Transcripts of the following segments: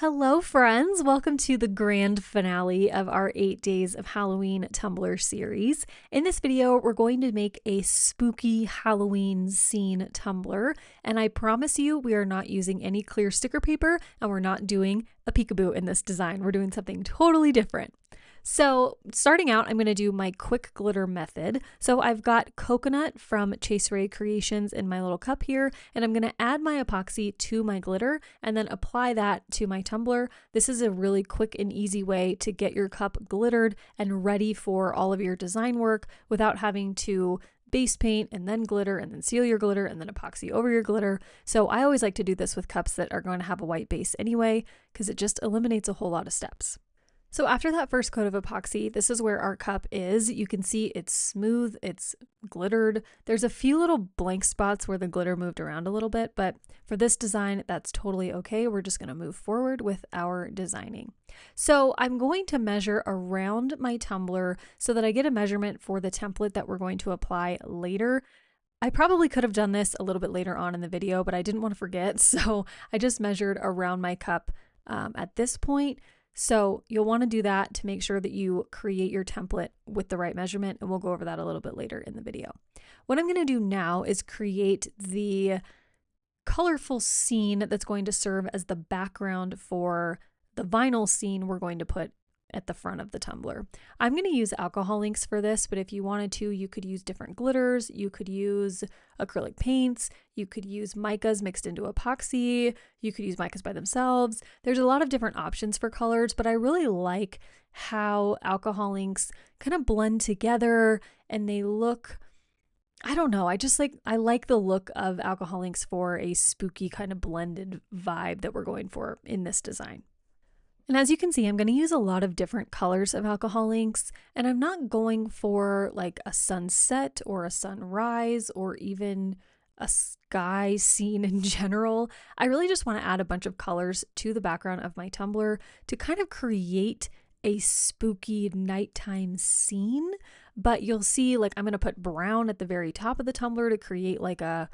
Hello friends, welcome to the grand finale of our 8 days of Halloween Tumbler series. In this video, we're going to make a spooky Halloween scene tumbler, and I promise you we are not using any clear sticker paper and we're not doing a peekaboo in this design. We're doing something totally different. So starting out, I'm going to do my quick glitter method. So I've got coconut from Chase Ray Creations in my little cup here, and I'm going to add my epoxy to my glitter and then apply that to my tumbler. This is a really quick and easy way to get your cup glittered and ready for all of your design work without having to base paint and then glitter and then seal your glitter and then epoxy over your glitter. So I always like to do this with cups that are going to have a white base anyway, because it just eliminates a whole lot of steps. So after that first coat of epoxy, this is where our cup is. You can see it's smooth, it's glittered. There's a few little blank spots where the glitter moved around a little bit, but for this design, that's totally okay. We're just gonna move forward with our designing. So I'm going to measure around my tumbler so that I get a measurement for the template that we're going to apply later. I probably could have done this a little bit later on in the video, but I didn't want to forget, so I just measured around my cup at this point. So you'll want to do that to make sure that you create your template with the right measurement, and we'll go over that a little bit later in the video. What I'm going to do now is create the colorful scene that's going to serve as the background for the vinyl scene we're going to put at the front of the tumbler. I'm going to use alcohol inks for this, but if you wanted to, you could use different glitters, you could use acrylic paints, you could use micas mixed into epoxy, you could use micas by themselves. There's a lot of different options for colors, but I really like how alcohol inks kind of blend together and they look, I don't know, I like the look of alcohol inks for a spooky kind of blended vibe that we're going for in this design. And as you can see, I'm going to use a lot of different colors of alcohol inks, and I'm not going for like a sunset or a sunrise or even a sky scene in general. I really just want to add a bunch of colors to the background of my tumbler to kind of create a spooky nighttime scene. But you'll see, like, I'm going to put brown at the very top of the tumbler to create like a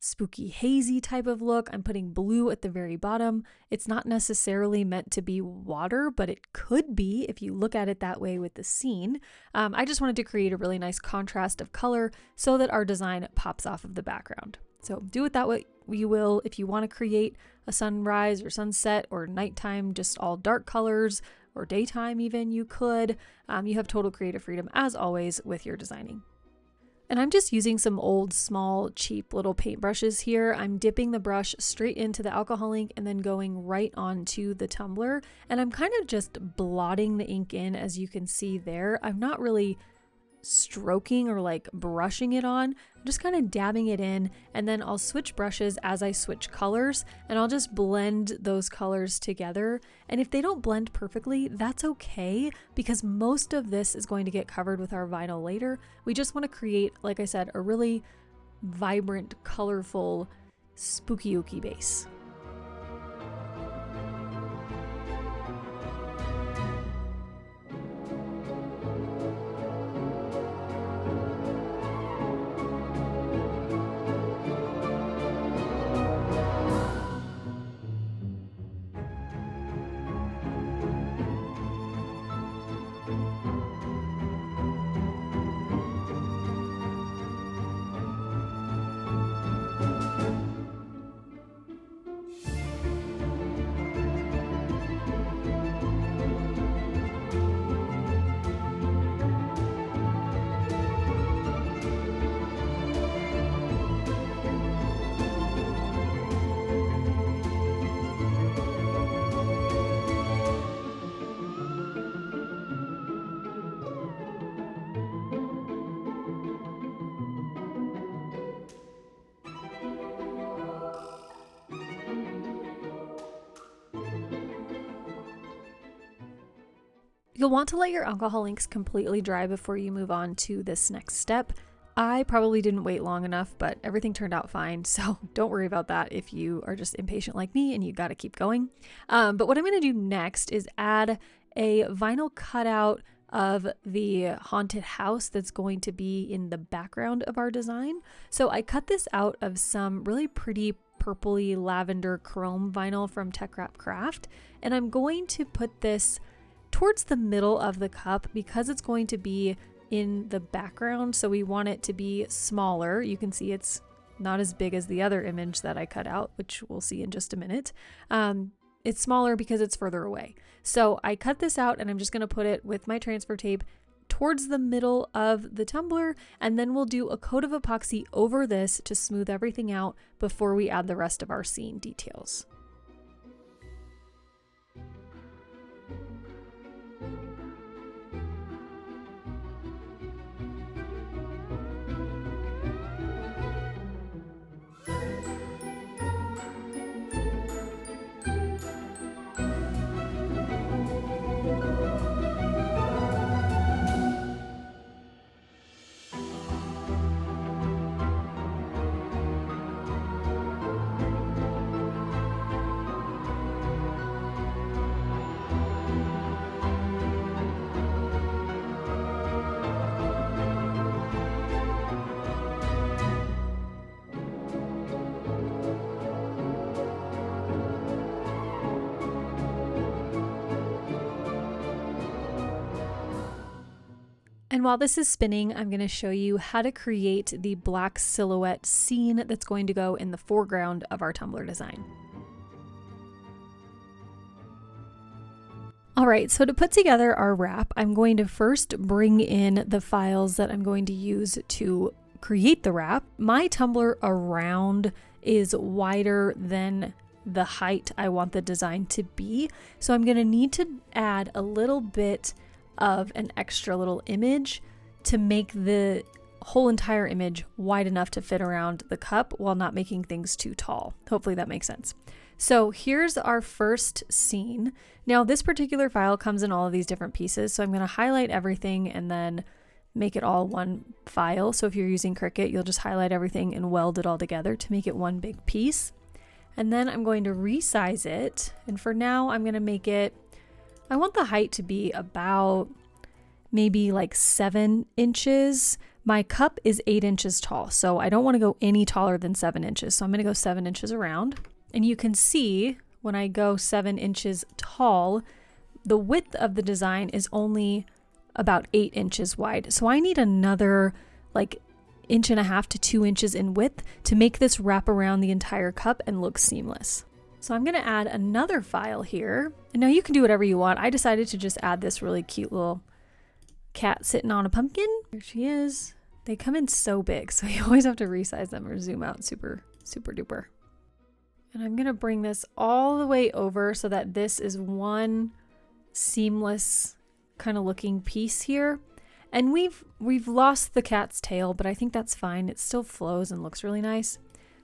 spooky hazy type of look. I'm putting blue at the very bottom. It's not necessarily meant to be water, but it could be if you look at it that way with the scene. I just wanted to create a really nice contrast of color so that our design pops off of the background. So do it that way you will. If you want to create a sunrise or sunset or nighttime, just all dark colors, or daytime even, you could. You have total creative freedom as always with your designing. And I'm just using some old, small, cheap little paintbrushes here. I'm dipping the brush straight into the alcohol ink and then going right onto the tumbler. And I'm kind of just blotting the ink in, as you can see there. I'm not really stroking or like brushing it on. I'm just kind of dabbing it in, and then I'll switch brushes as I switch colors, and I'll just blend those colors together. And if they don't blend perfectly, that's okay, because most of this is going to get covered with our vinyl later. We just want to create, like I said, a really vibrant, colorful, spooky-ooky base. You'll want to let your alcohol inks completely dry before you move on to this next step. I probably didn't wait long enough, but everything turned out fine, so don't worry about that if you are just impatient like me and you gotta keep going. But what I'm gonna do next is add a vinyl cutout of the haunted house that's going to be in the background of our design. So I cut this out of some really pretty purpley lavender chrome vinyl from TECKWRAP Craft, and I'm going to put this towards the middle of the cup because it's going to be in the background, so we want it to be smaller. You can see it's not as big as the other image that I cut out, which we'll see in just a minute. It's smaller because it's further away. So I cut this out and I'm just going to put it with my transfer tape towards the middle of the tumbler, and then we'll do a coat of epoxy over this to smooth everything out before we add the rest of our scene details. And while this is spinning, I'm going to show you how to create the black silhouette scene that's going to go in the foreground of our tumbler design. All right, so to put together our wrap, I'm going to first bring in the files that I'm going to use to create the wrap. My tumbler around is wider than the height I want the design to be, so I'm going to need to add a little bit of an extra little image to make the whole entire image wide enough to fit around the cup while not making things too tall. Hopefully that makes sense. So here's our first scene. Now this particular file comes in all of these different pieces, so I'm going to highlight everything and then make it all one file. So if you're using Cricut, you'll just highlight everything and weld it all together to make it one big piece. And then I'm going to resize it, and for now I'm going to make it, I want the height to be about maybe like 7 inches. My cup is 8 inches tall, so I don't want to go any taller than 7 inches. So I'm going to go 7 inches around. And you can see when I go 7 inches tall, the width of the design is only about 8 inches wide. So I need another like 1.5 to 2 inches in width to make this wrap around the entire cup and look seamless. So I'm going to add another file here. And now you can do whatever you want. I decided to just add this really cute little cat sitting on a pumpkin. Here she is. They come in so big, so you always have to resize them or zoom out super duper. And I'm going to bring this all the way over so that this is one seamless kind of looking piece here. And we've lost the cat's tail, but I think that's fine. It still flows and looks really nice.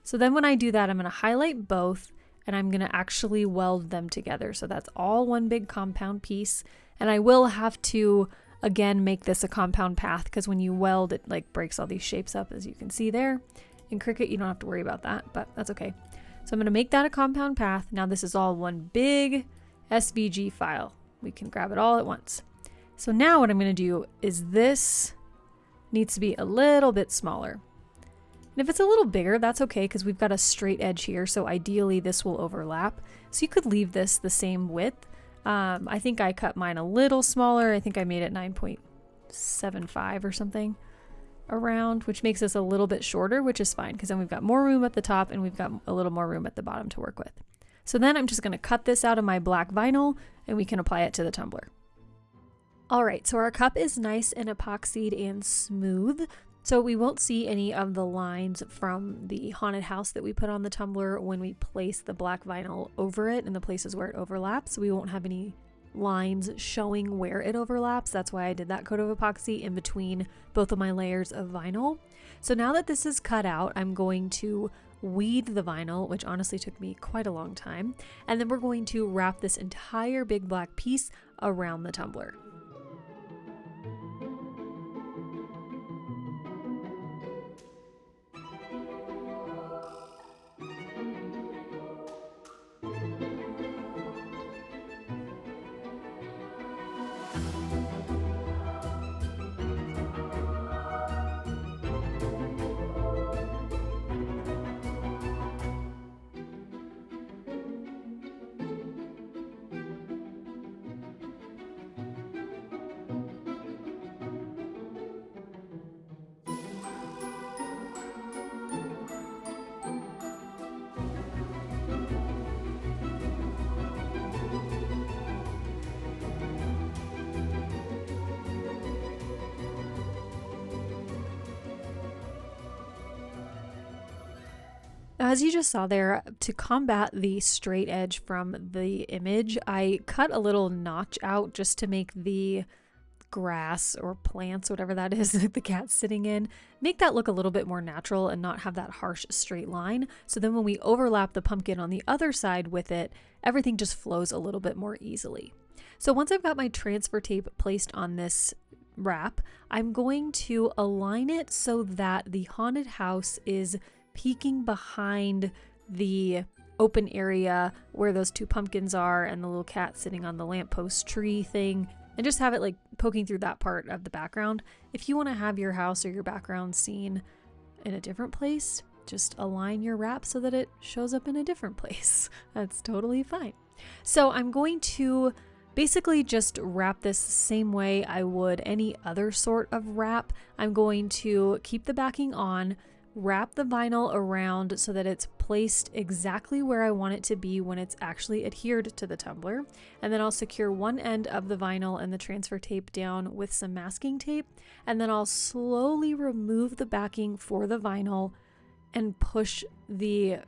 So then when I do that, I'm going to highlight both and I'm going to actually weld them together. So that's all one big compound piece. And I will have to, again, make this a compound path because when you weld, it like breaks all these shapes up, as you can see there. In Cricut, you don't have to worry about that, but that's okay. So I'm going to make that a compound path. Now this is all one big SVG file. We can grab it all at once. So now what I'm going to do is this needs to be a little bit smaller. And if it's a little bigger, that's okay because we've got a straight edge here. So ideally this will overlap. So you could leave this the same width. I think I cut mine a little smaller. I think I made it 9.75 or something around, which makes this a little bit shorter, which is fine because then we've got more room at the top and we've got a little more room at the bottom to work with. So then I'm just going to cut this out of my black vinyl and we can apply it to the tumbler. All right, so our cup is nice and epoxied and smooth. So we won't see any of the lines from the haunted house that we put on the tumbler when we place the black vinyl over it in the places where it overlaps. We won't have any lines showing where it overlaps. That's why I did that coat of epoxy in between both of my layers of vinyl. So now that this is cut out, I'm going to weed the vinyl, which honestly took me quite a long time. And then we're going to wrap this entire big black piece around the tumbler. As you just saw there, to combat the straight edge from the image, I cut a little notch out just to make the grass or plants, whatever that is that the cat's sitting in, make that look a little bit more natural and not have that harsh straight line. So then when we overlap the pumpkin on the other side with it, everything just flows a little bit more easily. So once I've got my transfer tape placed on this wrap, I'm going to align it so that the haunted house is peeking behind the open area where those two pumpkins are and the little cat sitting on the lamppost tree thing, and just have it like poking through that part of the background. If you want to have your house or your background seen in a different place, just align your wrap so that it shows up in a different place. That's totally fine. So I'm going to basically just wrap this the same way I would any other sort of wrap. I'm going to keep the backing on, wrap the vinyl around so that it's placed exactly where I want it to be when it's actually adhered to the tumbler. And then I'll secure one end of the vinyl and the transfer tape down with some masking tape. And then I'll slowly remove the backing for the vinyl and push the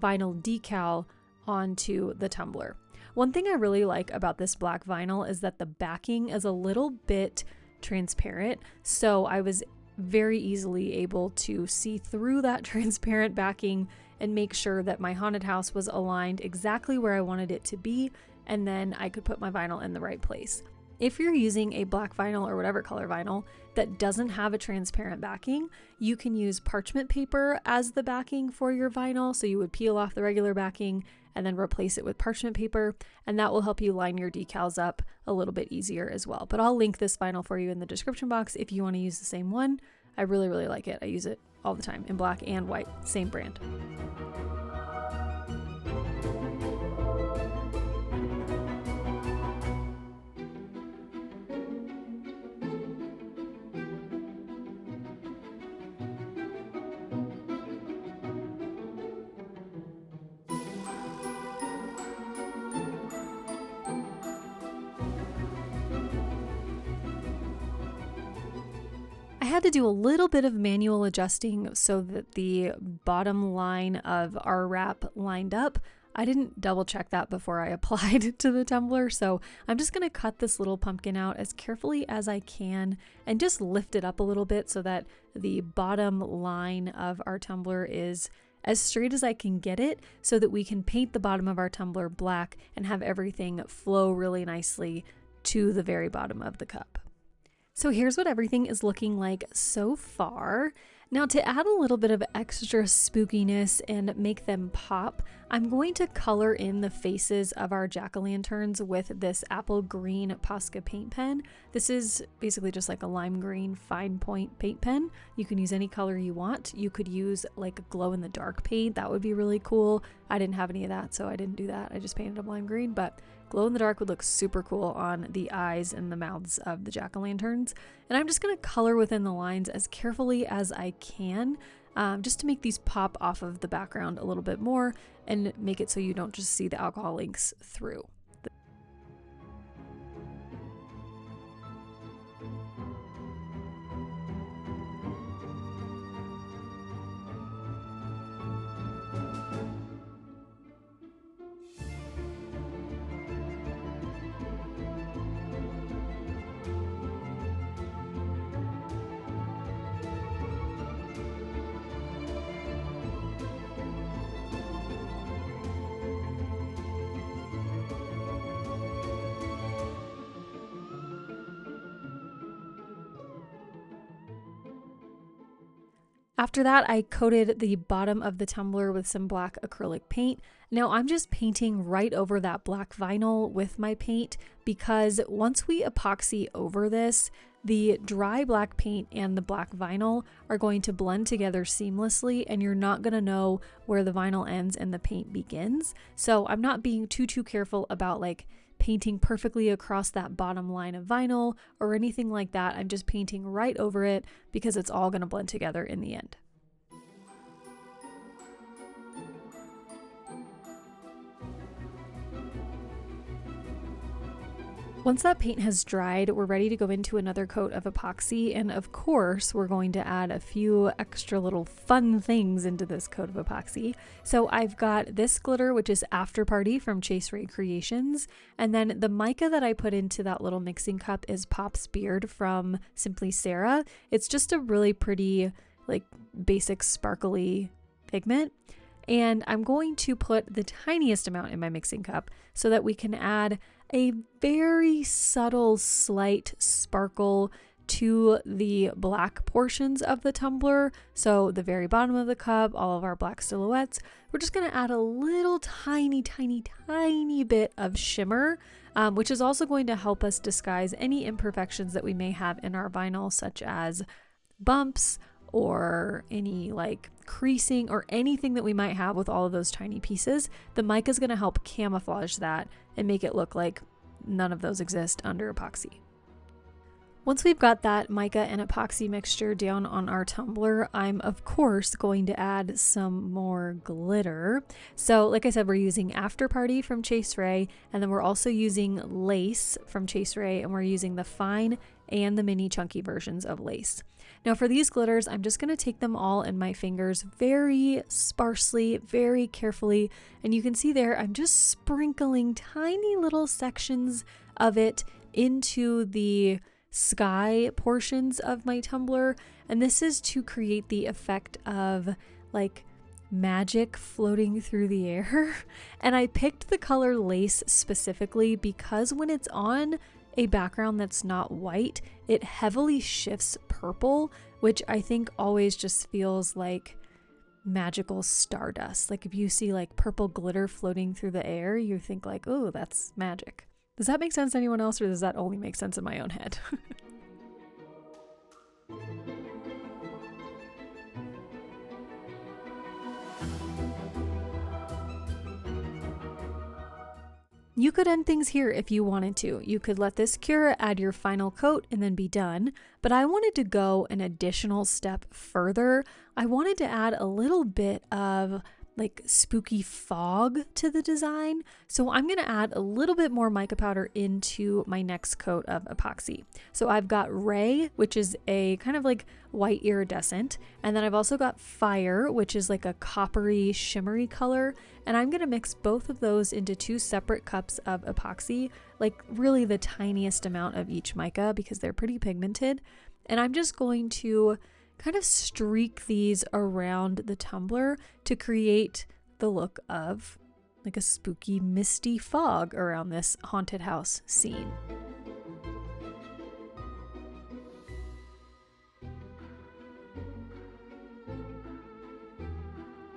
vinyl decal onto the tumbler. One thing I really like about this black vinyl is that the backing is a little bit transparent. So I was very easily able to see through that transparent backing and make sure that my haunted house was aligned exactly where I wanted it to be, and then I could put my vinyl in the right place. If you're using a black vinyl or whatever color vinyl that doesn't have a transparent backing, you can use parchment paper as the backing for your vinyl. So you would peel off the regular backing and then replace it with parchment paper, and that will help you line your decals up a little bit easier as well. But I'll link this vinyl for you in the description box if you want to use the same one. I really, really like it. I use it all the time in black and white, same brand. I had to do a little bit of manual adjusting so that the bottom line of our wrap lined up. I didn't double check that before I applied to the tumbler, so I'm just going to cut this little pumpkin out as carefully as I can and just lift it up a little bit so that the bottom line of our tumbler is as straight as I can get it, so that we can paint the bottom of our tumbler black and have everything flow really nicely to the very bottom of the cup. So here's what everything is looking like so far. Now, to add a little bit of extra spookiness and make them pop, I'm going to color in the faces of our jack-o'-lanterns with this apple green Posca paint pen. This is basically just like a lime green fine point paint pen. You can use any color you want. You could use like a glow-in-the-dark paint. That would be really cool. I didn't have any of that, so I didn't do that. I just painted them lime green, but glow-in-the-dark would look super cool on the eyes and the mouths of the jack-o'-lanterns. And I'm just going to color within the lines as carefully as I can, just to make these pop off of the background a little bit more and make it so you don't just see the alcohol inks through. After that, I coated the bottom of the tumbler with some black acrylic paint. Now I'm just painting right over that black vinyl with my paint, because once we epoxy over this, the dry black paint and the black vinyl are going to blend together seamlessly, and you're not going to know where the vinyl ends and the paint begins. So I'm not being too careful about like painting perfectly across that bottom line of vinyl or anything like that. I'm just painting right over it because it's all going to blend together in the end. Once that paint has dried, we're ready to go into another coat of epoxy, and of course we're going to add a few extra little fun things into this coat of epoxy. So I've got this glitter, which is After Party from Chase Ray Creations, and then the mica that I put into that little mixing cup is Pop's Beard from Simply Sarah. It's just a really pretty, like, basic sparkly pigment. And I'm going to put the tiniest amount in my mixing cup so that we can add a very subtle, slight sparkle to the black portions of the tumbler. So the very bottom of the cup, all of our black silhouettes, we're just going to add a little tiny bit of shimmer, which is also going to help us disguise any imperfections that we may have in our vinyl, such as bumps or any like creasing or anything that we might have with all of those tiny pieces. The mica is going to help camouflage that and make it look like none of those exist under epoxy. Once we've got that mica and epoxy mixture down on our tumbler, I'm of course going to add some more glitter. So like I said, we're using After Party from Chase Ray, and then we're also using Lace from Chase Ray, and we're using the fine and the mini chunky versions of Lace. Now for these glitters, I'm just going to take them all in my fingers very sparsely, very carefully, and you can see there I'm just sprinkling tiny little sections of it into the sky portions of my tumbler, and this is to create the effect of like magic floating through the air. And I picked the color Lace specifically because when it's on a background that's not white, it heavily shifts purple, which I think always just feels like magical stardust. Like if you see like purple glitter floating through the air, you think like, oh, that's magic. Does that make sense to anyone else, or does that only make sense in my own head? You could end things here if you wanted to. You could let this cure, add your final coat, and then be done. But I wanted to go an additional step further. I wanted to add a little bit of like spooky fog to the design. So I'm going to add a little bit more mica powder into my next coat of epoxy. So I've got Ray, which is a kind of like white iridescent. And then I've also got Fire, which is like a coppery shimmery color. And I'm going to mix both of those into 2 separate cups of epoxy, like really the tiniest amount of each mica because they're pretty pigmented. And I'm just going to kind of streak these around the tumbler to create the look of like a spooky misty fog around this haunted house scene.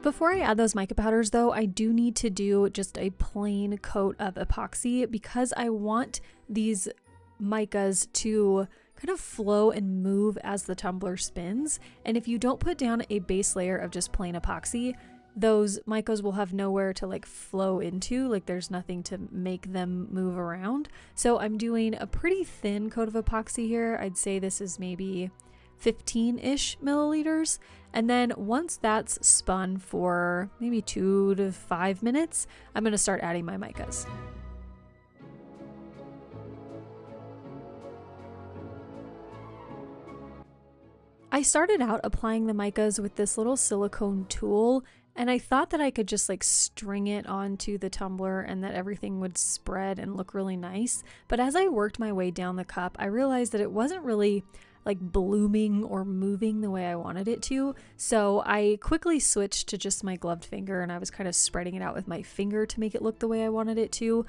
Before I add those mica powders though, I do need to do just a plain coat of epoxy because I want these micas to kind of flow and move as the tumbler spins. And if you don't put down a base layer of just plain epoxy, those micas will have nowhere to like flow into, like there's nothing to make them move around. So I'm doing a pretty thin coat of epoxy here. I'd say this is maybe 15-ish milliliters. And then once that's spun for maybe 2 to 5 minutes, I'm going to start adding my micas. I started out applying the micas with this little silicone tool, and I thought that I could just like string it onto the tumbler and that everything would spread and look really nice. But as I worked my way down the cup, I realized that it wasn't really like blooming or moving the way I wanted it to. So I quickly switched to just my gloved finger, and I was kind of spreading it out with my finger to make it look the way I wanted it to.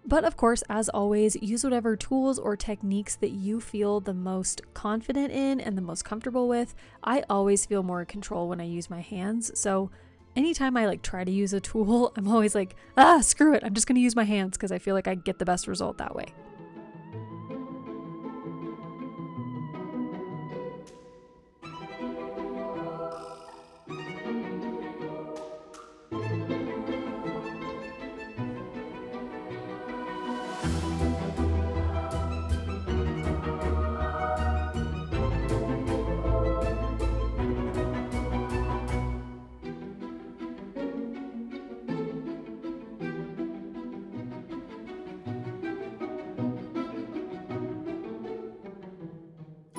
But of course, as always, use whatever tools or techniques that you feel the most confident in and the most comfortable with. I always feel more in control when I use my hands. So anytime I like try to use a tool, I'm always like, screw it. I'm just going to use my hands because I feel like I get the best result that way.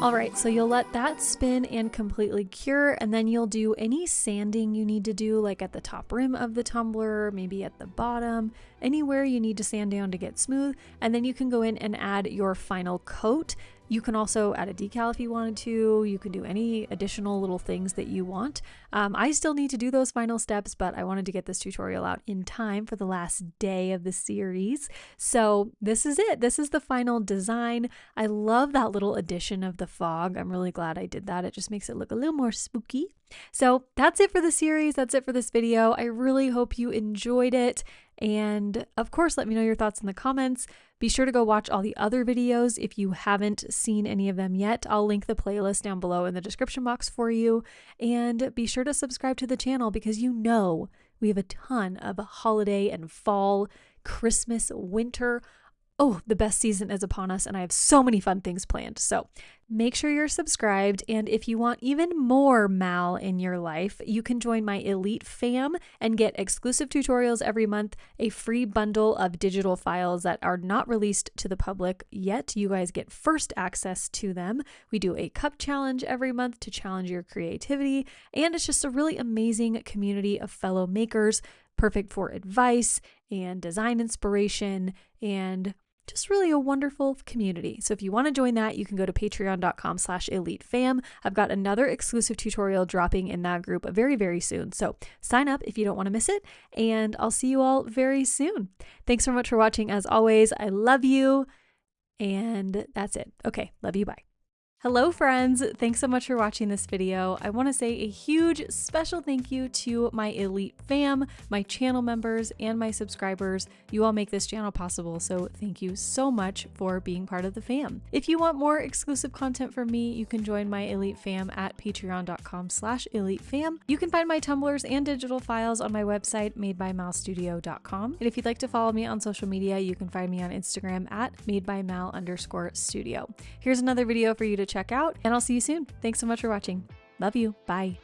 All right, so you'll let that spin and completely cure, and then you'll do any sanding you need to do, like at the top rim of the tumbler, maybe at the bottom, anywhere you need to sand down to get smooth, and then you can go in and add your final coat. You can also add a decal if you wanted to. You can do any additional little things that you want. I still need to do those final steps, but I wanted to get this tutorial out in time for the last day of the series. So this is it. This is the final design. I love that little addition of the fog. I'm really glad I did that. It just makes it look a little more spooky. So that's it for the series. That's it for this video. I really hope you enjoyed it. And of course, let me know your thoughts in the comments. Be sure to go watch all the other videos if you haven't seen any of them yet. I'll link the playlist down below in the description box for you. And be sure to subscribe to the channel because you know we have a ton of holiday and fall, Christmas, winter. Oh, the best season is upon us and I have so many fun things planned. So make sure you're subscribed. And if you want even more Mal in your life, you can join my elite fam and get exclusive tutorials every month, a free bundle of digital files that are not released to the public yet. You guys get first access to them. We do a cup challenge every month to challenge your creativity. And it's just a really amazing community of fellow makers, perfect for advice and design inspiration and just really a wonderful community. So if you want to join that, you can go to patreon.com/elitefam. I've got another exclusive tutorial dropping in that group very, very soon. So sign up if you don't want to miss it, and I'll see you all very soon. Thanks so much for watching. As always, I love you, and that's it. Okay, love you, bye. Hello friends, thanks so much for watching this video. I want to say a huge special thank you to my elite fam, my channel members, and my subscribers. You all make this channel possible, so thank you so much for being part of the fam. If you want more exclusive content from me, you can join my elite fam at patreon.com/elitefam. You can find my tumblers and digital files on my website madebymalstudio.com. And if you'd like to follow me on social media, you can find me on Instagram at madebymal_studio. Here's another video for you to check out, and I'll see you soon. Thanks so much for watching. Love you. Bye.